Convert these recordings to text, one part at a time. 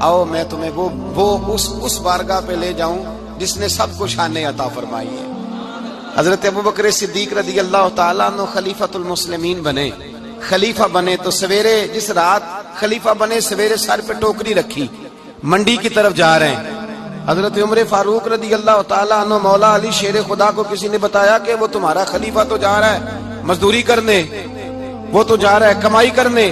आओ मैं तुम्हें वो उस बारगाह पे ले जाऊं जिसने सब को शान अता फरमाई है। हजरत अबू बकर सिद्दीक रज़ी अल्लाह तआला अन्हु खलीफतुल मुस्लिमीन बने, खलीफा बने तो सवेरे, जिस रात खलीफा बने सवेरे सर पे टोकरी रखी, मंडी की तरफ जा रहे हैं। हजरत उमर फारूक रज़ी अल्लाह तआला अन्हु मौला अली शेर खुदा को किसी ने बताया कि वो तुम्हारा खलीफा तो जा रहा है मजदूरी करने, वो तो जा रहा है कमाई करने।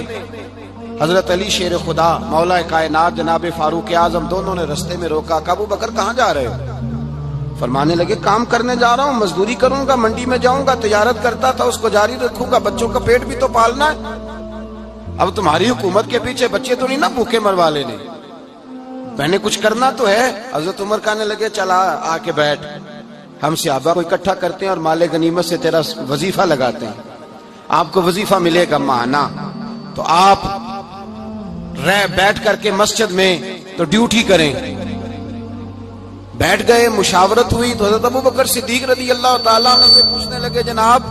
हजरत अली शेर खुदा मौला कायनात जनाब फारूक आजम दोनों ने रस्ते में रोका। अबू बकर कहाँ जा रहे हो? फरमाने लगे काम करने जा रहा हूँ, मजदूरी करूंगा, मंडी में जाऊंगा, तिजारत करता था उसको जारी रखूंगा, बच्चों का पेट भी तो पालना है। अब तुम्हारी हुकूमत के पीछे बच्चे तो नहीं ना भूखे मरवा लेने, मैंने कुछ करना तो है। हजरत उमर कहने लगे चला आके बैठ, हम सहाबा को इकट्ठा करते हैं और माले गनीमत से तेरा वजीफा लगाते हैं, आपको वजीफा मिलेगा माना। तो आप बैठ करके मस्जिद में तो ड्यूटी करें। बैठ गए, मुशावरत हुई तो हजरत अबू बकर सिद्दीक रज़ी अल्लाह तआला अन्हु ये पूछने लगे जनाब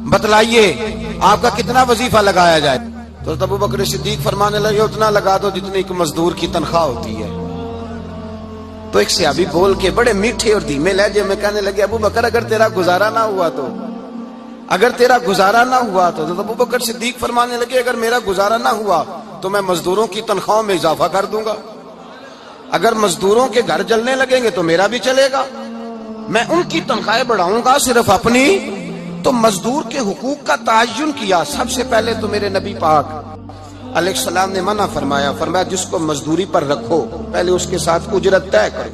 बतलाइए आपका कितना वजीफा लगाया जाए? तो हजरत अबू बकर सिद्दीक फरमाने लगे उतना लगा दो जितनी एक मजदूर की तनख्वाह होती है। तो एक सहाबी बोल के बड़े मीठे और धीमे लहजे में कहने लगे अबू बकर अगर तेरा गुजारा ना हुआ तो, अगर तेरा गुजारा ना हुआ तो अबू बकर सिद्दीक फरमाने लगे अगर मेरा गुजारा ना हुआ तो मैं मजदूरों की तनख्वाह में इजाफा कर दूंगा, अगर मजदूरों के घर जलने लगेंगे तो मेरा भी चलेगा, मैं उनकी तनख्वाहें बढ़ाऊंगा सिर्फ अपनी। तो मजदूर के हुकूक का तायुन किया। सबसे पहले तो मेरे नबी पाक अलैहिस्सलाम ने मना फरमाया, फरमाया जिसको मजदूरी पर रखो पहले उसके साथ उजरत तय करो।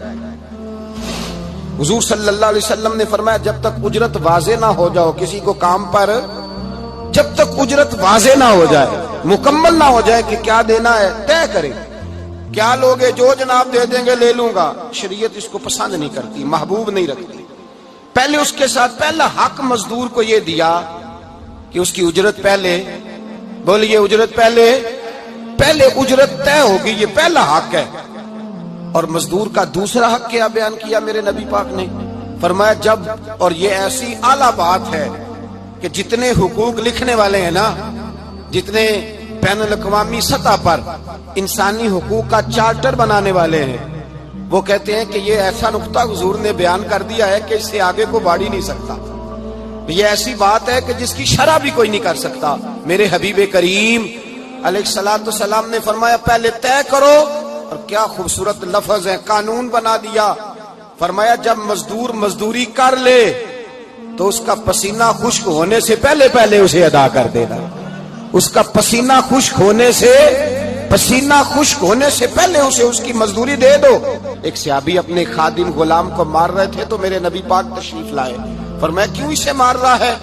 हुजूर सल्लल्लाहु अलैहि वसल्लम ने फरमाया जब तक उजरत वाज़े ना हो जाओ किसी को काम पर, जब तक उजरत वाज़े ना हो जाए, मुकम्मल ना हो जाए कि क्या देना है तय करें। क्या लोगे जो जनाब दे देंगे ले लूंगा, शरीयत इसको पसंद नहीं करती, महबूब नहीं रखती। पहले उसके साथ पहला हक मजदूर को ये दिया कि उसकी उजरत पहले, बोलिए उजरत पहले उजरत तय होगी, ये पहला हक है। और मजदूर का दूसरा हक क्या बयान किया मेरे नबी पाक ने? फरमाया जब, और ये ऐसी आला बात है कि जितने हुकूक लिखने वाले हैं ना, जितने बैनुल अक़वामी सतह पर इंसानी हुकूक का चार्टर बनाने वाले हैं, वो कहते हैं कि ये ऐसा नुक्ता हुजूर ने बयान कर दिया है कि इससे आगे को बढ़ ही नहीं सकता। ये ऐसी बात है कि जिसकी शरह भी कोई नहीं कर सकता। मेरे हबीब करीम अलैहिस्सलातु सलाम ने फरमाया पहले तय करो, और क्या खूबसूरत लफ्ज है, कानून बना दिया। फरमाया जब मजदूर मजदूरी कर ले तो उसका पसीना खुश्क होने से पहले पहले उसे अदा कर देना, उसका पसीना खुश्क होने से पहले उसे उसकी मजदूरी दे दो। एक सहाबी अपने खादिम गुलाम को मार रहे थे तो मेरे नबी पाक तशरीफ लाए, फरमाया क्यों इसे मार रहा है?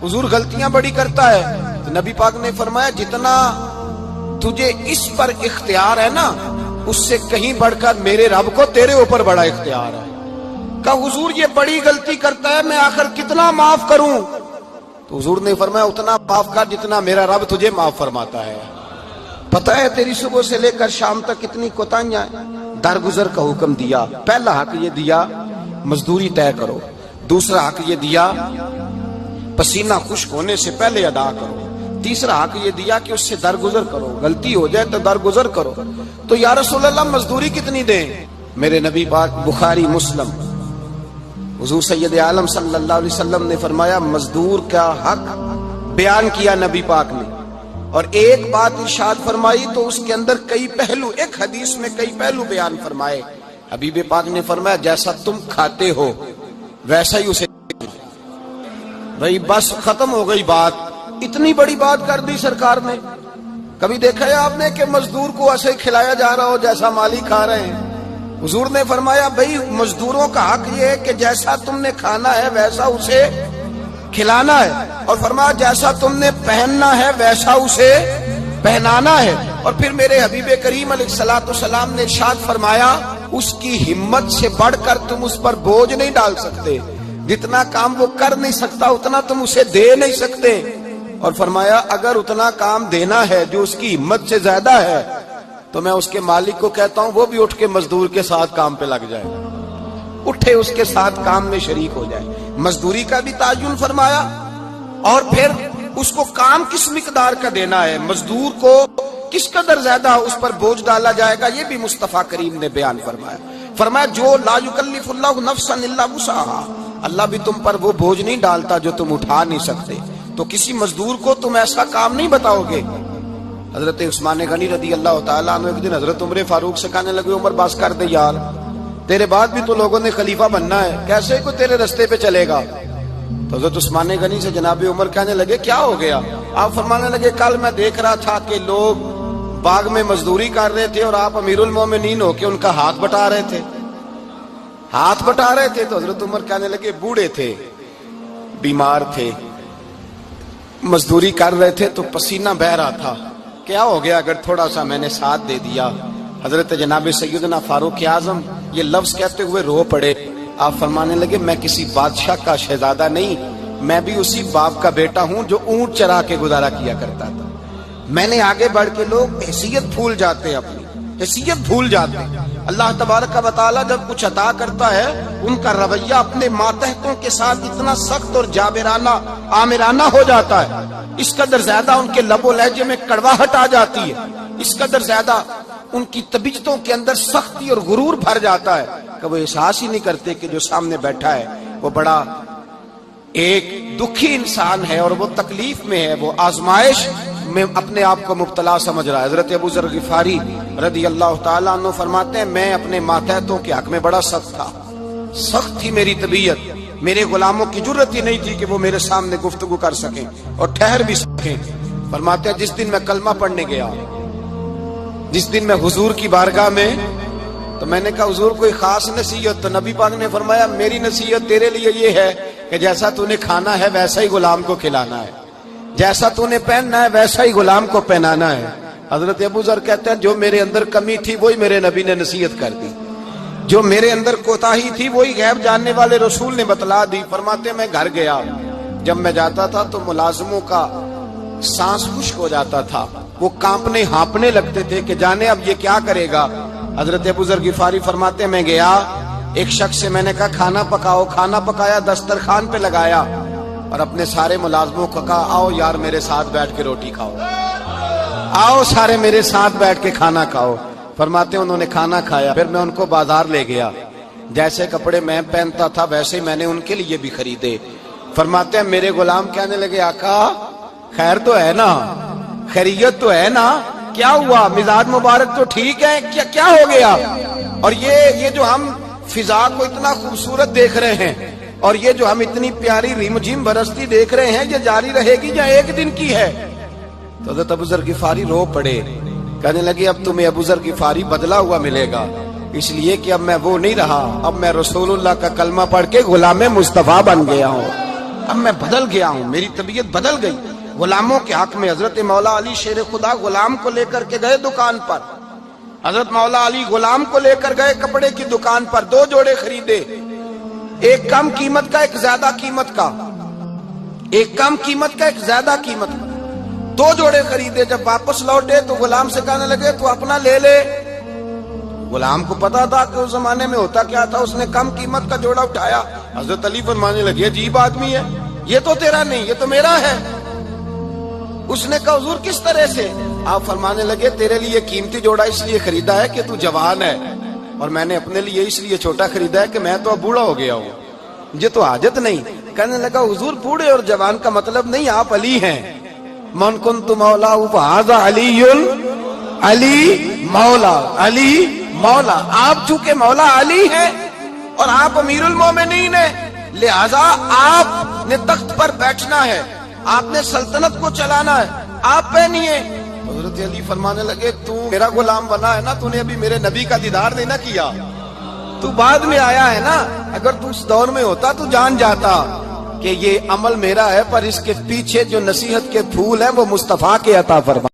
हुजूर गलतियां बड़ी करता है। तो नबी पाक ने फरमाया जितना तुझे इस पर इख्तियार है ना, उससे कहीं बढ़कर मेरे रब को तेरे ऊपर बड़ा इख्तियार है। कहा हुजूर ये बड़ी गलती करता है, मैं आखिर कितना माफ करूं? तो हुजूर ने फरमाया उतना माफ कर जितना मेरा रब तुझे माफ फरमाता है। पता है तेरी सुबह से लेकर शाम तक कितनी कोताहियां हैं। दरगुजर का हुक्म दिया, पहला हक ये दिया मजदूरी तय करो, दूसरा हक ये दिया पसीना खुश्क होने से पहले अदा करो, तीसरा हक ये दिया कि उससे दरगुजर करो, गलती हो जाए तो दरगुजर करो। तो या रसूल अल्लाह मजदूरी कितनी दें? मेरे नबी पाक बुखारी मुस्लिम हुजूर सैयद आलम सल्लल्लाहु अलैहि वसल्लम ने फरमाया मजदूर का हक बयान किया नबी पाक ने, और एक बात इरशाद फरमाई तो उसके अंदर कई पहलू, एक हदीस में कई पहलू बयान फरमाए। हबीब पाक ने फरमाया जैसा तुम खाते हो वैसा ही उसे, भाई बस खत्म हो गई बात। इतनी बड़ी बात कर दी सरकार ने। कभी देखा है आपने कि मजदूर को ऐसे खिलाया जा रहा हो जैसा मालिक खा रहे हैं? हुजूर ने फरमाया भाई मजदूरों का हक ये है कि जैसा तुमने खाना है वैसा उसे खिलाना है, और फरमाया जैसा तुमने पहनना है वैसा उसे पहनाना है। और फिर मेरे हबीब करीम अलैहिस्सलातु सलाम ने इरशाद फरमाया उसकी हिम्मत से बढ़कर तुम उस पर बोझ नहीं डाल सकते, जितना काम वो कर नहीं सकता उतना तुम उसे दे नहीं सकते। और फरमाया अगर उतना काम देना है जो उसकी हिम्मत से ज्यादा है तो मैं उसके मालिक को कहता हूं वो भी उठ के मजदूर के साथ काम पे लग जाए, उठे उसके साथ काम में शरीक हो जाए। मजदूरी का भी तायुन फरमाया, और फिर उसको काम किस मिकदार का देना है। मजदूर को کس قدر زیادہ اس پر بوجھ ڈالا جائے گا یہ بھی مصطفیٰ کریم نے بیان فرمایا۔ فرمایا جو لا یکلف اللہ نفسا الا وسعها، اللہ بھی تم پر وہ بوجھ نہیں ڈالتا جو تم اٹھا نہیں سکتے، تو کسی مزدور کو تم ایسا کام نہیں بتاؤ گے۔ حضرت عثمان غنی رضی اللہ تعالیٰ عنہ ایک دن حضرت عمر فاروق سے کہنے لگے عمر بس کر دے یار، تیرے بعد بھی تو لوگوں نے خلیفہ بننا ہے، کیسے کوئی تیرے رستے پہ چلے گا؟ تو حضرت عثمان غنی سے جناب عمر کہنے لگے کیا ہو گیا؟ آپ فرمانے لگے کل میں دیکھ رہا تھا کہ لوگ باغ میں مزدوری کر رہے تھے اور آپ امیر المومنین ہو کے ان کا ہاتھ بٹا رہے تھے، ہاتھ بٹا رہے تھے۔ تو حضرت عمر کہنے لگے بوڑھے تھے، بیمار تھے، مزدوری کر رہے تھے تو پسینہ بہہ رہا تھا، کیا ہو گیا اگر تھوڑا سا میں نے ساتھ دے دیا؟ حضرت جناب سیدنا فاروق اعظم یہ لفظ کہتے ہوئے رو پڑے۔ آپ فرمانے لگے میں کسی بادشاہ کا شہزادہ نہیں، میں بھی اسی باپ کا بیٹا ہوں جو اونٹ چرا کے گزارا کیا کرتا تھا۔ میں نے آگے بڑھ کے لوگ حیثیت بھول جاتے ہیں، اپنی حیثیت بھول جاتے ہیں۔ اللہ تبارک و تعالیٰ جب کچھ عطا کرتا ہے ان کا رویہ اپنے ماتحتوں کے ساتھ اتنا سخت اور جابرانہ آمرانہ ہو جاتا ہے، اس قدر زیادہ ان کے لب و لہجے میں کڑواہٹ آ جاتی ہے، اس قدر زیادہ ان کی طبیعتوں کے اندر سختی اور غرور بھر جاتا ہے کہ وہ احساس ہی نہیں کرتے کہ جو سامنے بیٹھا ہے وہ بڑا ایک دکھی انسان ہے اور وہ تکلیف میں ہے، وہ آزمائش میں اپنے آپ کو مبتلا سمجھ رہا ہے۔ حضرت ابو ذر غفاری رضی اللہ تعالیٰ عنہ فرماتے ہیں میں اپنے ماتحتوں کے حق میں بڑا سخت تھا، سخت تھی میری طبیعت، میرے غلاموں کی جرت ہی نہیں تھی کہ وہ میرے سامنے گفتگو کر سکیں اور ٹھہر بھی سکیں۔ فرماتے ہیں جس دن میں کلمہ پڑھنے گیا، جس دن میں حضور کی بارگاہ میں، تو میں نے کہا حضور کوئی خاص نصیحت؟ تو نبی پاک نے فرمایا میری نصیحت تیرے لیے یہ ہے کہ جیسا تو نے کھانا ہے ویسا ہی غلام کو کھلانا ہے، جیسا تو نے پہننا ہے ویسا ہی غلام کو پہنانا ہے۔ حضرت ابو ذر کہتے ہیں جو میرے اندر کمی تھی وہی میرے نبی نے نصیحت کر دی، جو میرے اندر کوتاہی تھی وہی غیب جاننے والے رسول نے بتلا دی۔ فرماتے ہیں میں گھر گیا، جب میں جاتا تھا تو ملازموں کا سانس خشک ہو جاتا تھا، وہ کانپنے ہانپنے لگتے تھے کہ جانے اب یہ کیا کرے گا۔ حضرت ابو ذر غفاری فرماتے ہیں میں گیا، ایک شخص سے میں نے کہا کھانا پکاؤ، کھانا پکایا، دسترخوان پہ لگایا اور اپنے سارے ملازموں کو کہا آؤ یار میرے ساتھ بیٹھ کے روٹی کھاؤ، آؤ سارے میرے ساتھ بیٹھ کے کھانا کھاؤ۔ فرماتے ہیں انہوں نے کھانا کھایا، پھر میں ان کو بازار لے گیا، جیسے کپڑے میں پہنتا تھا ویسے ہی میں نے ان کے لیے بھی خریدے۔ فرماتے ہیں میرے غلام کہنے لگے آقا خیر تو ہے نا، خیریت تو ہے نا، کیا ہوا؟ مزاج مبارک تو ٹھیک ہے، کیا ہو گیا؟ اور یہ جو ہم فضا کو اتنا خوبصورت دیکھ رہے ہیں اور یہ جو ہم اتنی پیاری ریم جھیم برستی دیکھ رہے ہیں یہ جاری رہے گی یا ایک دن کی ہے؟ تو حضرت ابو ذر غفاری رو پڑے، کہنے لگے اب تمہیں ابو ذر غفاری بدلا ہوا ملے گا، اس لیے کہ اب میں وہ نہیں رہا، اب میں رسول اللہ کا کلمہ پڑھ کے غلام مصطفیٰ بن گیا ہوں، اب میں بدل گیا ہوں، میری طبیعت بدل گئی۔ غلاموں کے حق میں حضرت مولا علی شیر خدا غلام کو لے کر کے گئے دکان پر، حضرت مولا علی غلام کو لے کر گئے کپڑے کی دکان پر، 2 جوڑے خریدے، ایک کم قیمت کا ایک زیادہ قیمت کا، ایک کم قیمت کا ایک زیادہ قیمت کا، 2 جوڑے خریدے۔ جب واپس لوٹے تو غلام سے کہنے لگے تو اپنا لے لے۔ غلام کو پتا تھا کہ اس زمانے میں ہوتا کیا تھا، اس نے کم قیمت کا جوڑا اٹھایا۔ حضرت علی فرمانے لگے عجیب آدمی ہے، یہ تو تیرا نہیں یہ تو میرا ہے۔ اس نے کہا حضور کس طرح سے؟ آپ فرمانے لگے تیرے لیے قیمتی جوڑا اس لیے خریدا ہے کہ تو جوان ہے، اور میں نے اپنے لیے اس لیے چھوٹا خریدا ہے کہ میں تو اب بوڑھا ہو گیا ہوں، مجھے تو حاجت نہیں۔ کہنے لگا حضور بوڑھے اور جوان کا مطلب نہیں، آپ علی ہیں، من کنت مولا فہذا علی علی مولا، علی مولا، آپ چونکہ مولا علی ہیں اور آپ امیر المومنین ہیں، لہذا آپ نے تخت پر بیٹھنا ہے، آپ نے سلطنت کو چلانا ہے، آپ پہنیے۔ حضرت علی فرمانے لگے تو میرا غلام بنا ہے نا، تو نے ابھی میرے نبی کا دیدار نہیں نہ کیا، تو بعد میں آیا ہے نا، اگر تو اس دور میں ہوتا تو جان جاتا کہ یہ عمل میرا ہے، پر اس کے پیچھے جو نصیحت کے پھول ہیں وہ مصطفیٰ کے عطا فرما۔